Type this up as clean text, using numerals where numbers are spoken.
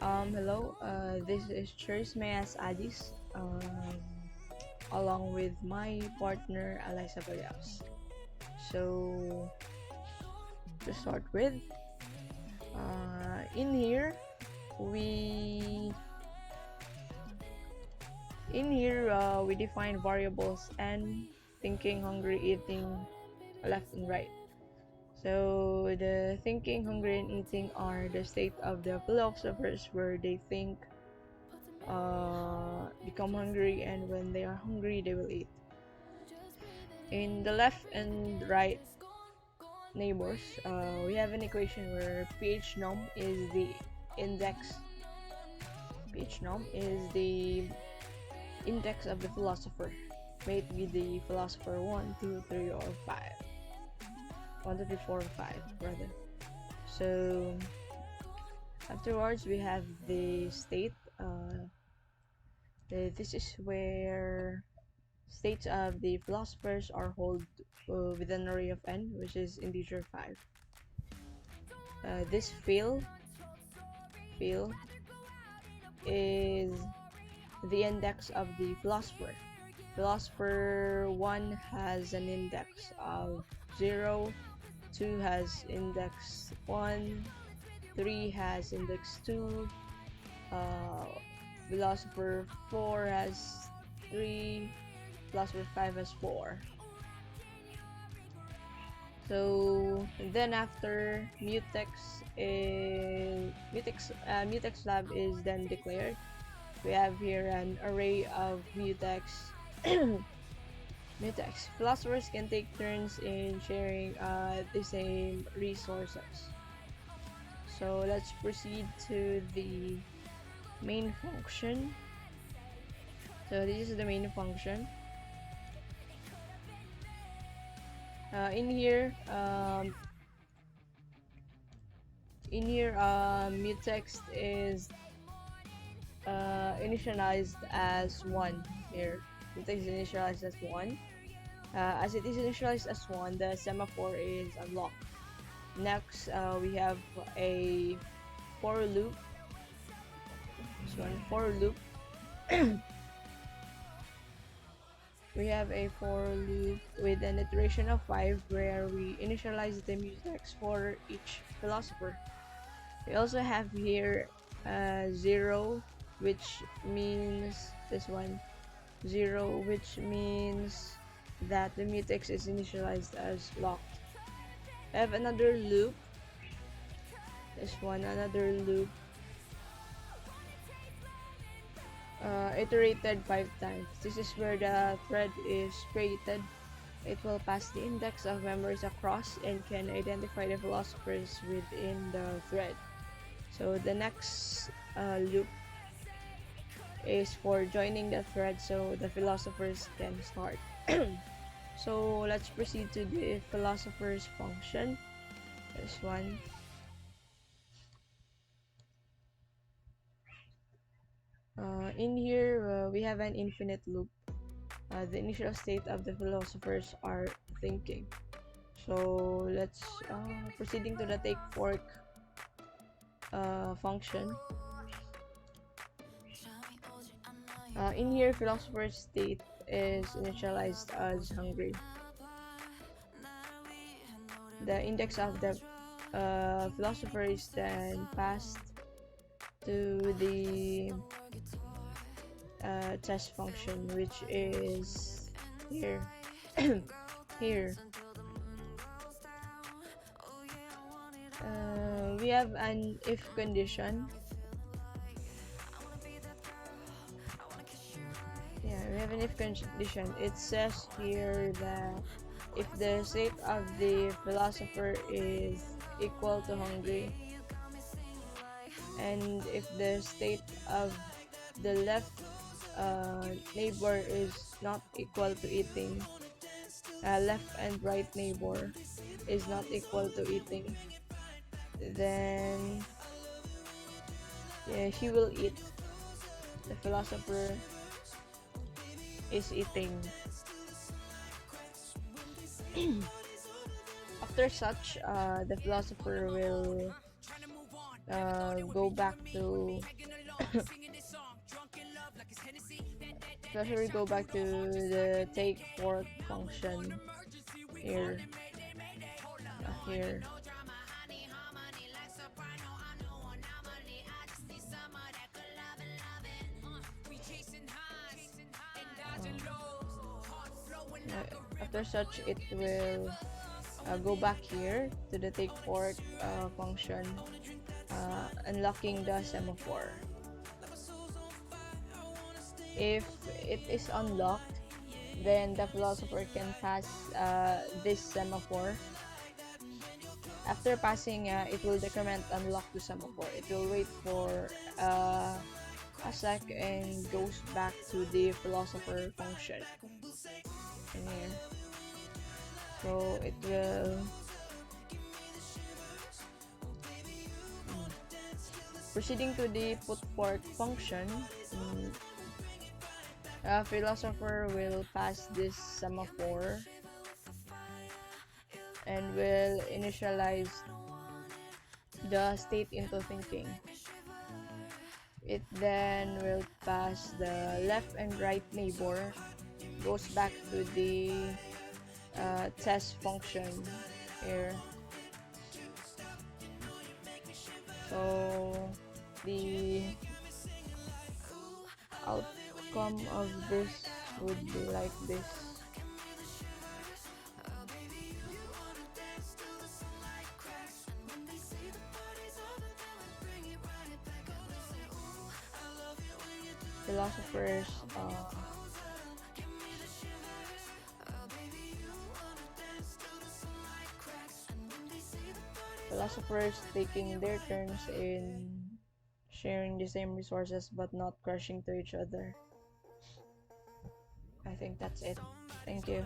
Hello, this is Charisse as Addis, along with my partner Alyssa Vallejos. So, to start with, in here, we we define variables and thinking, hungry, eating, left and right. So the thinking, hungry, and eating are the state of the philosophers where they think, become hungry, and when they are hungry, they will eat. In the left and right neighbors, we have an equation where pH num is the index. pH num is the index of the philosopher. May it be the philosopher 1, 2, 3, or 5. 1, 2, 3, 4, 5, rather. So afterwards, we have the state. This is where states of the philosophers are held with an array of n, which is integer 5. This field is the index of the philosopher. Philosopher 1 has an index of 0, 2 has index 1, 3 has index 2, philosopher 4 has 3, philosopher 5 has 4. So then after mutex lab is then declared, we have here an array of mutex. Mutex philosophers can take turns in sharing the same resources. So let's proceed to the main function. So this is the main function. In here, mutex is initialized as 1 here. Mutex is initialized as 1. As it is initialized as 1, the semaphore is unlocked. Next, we have a for loop. This one, for loop. We have a for loop with an iteration of 5 where we initialize the mutex for each philosopher. We also have here 0, which means this one, 0, which means that the mutex is initialized as locked. I have another loop. This one, another loop. Iterated 5 times. This is where the thread is created. It will pass the index of members across and can identify the philosophers within the thread. So the next loop is for joining the thread so the philosophers can start. So let's proceed to the philosopher's function. This one. In here, we have an infinite loop. The initial state of the philosophers are thinking. So let's proceeding to the take fork function. In here, philosopher's state is initialized as hungry. The index of the philosopher is then passed to the test function, which is here. Here we have an if condition. We have an if condition. It says here that if the state of the philosopher is equal to hungry, and if the state of the left neighbor is not equal to eating, left and right neighbor is not equal to eating, then he will eat. The philosopher is eating. After such, the philosopher will go back to especially go back to the take fork function here, here. After such, it will go back here to the take fork function, unlocking the semaphore. If it is unlocked, then the philosopher can pass this semaphore. After passing, it will decrement unlock to semaphore. It will wait for a sec and goes back to the philosopher function in here. So it will proceeding to the put fork function. Philosopher will pass this semaphore and will initialize the state into thinking. It then will pass the left and right neighbor, goes back to the test function here. So the outcome of this would be like this. Philosophers philosophers taking their turns in sharing the same resources but not crushing to each other. I think that's it. Thank you.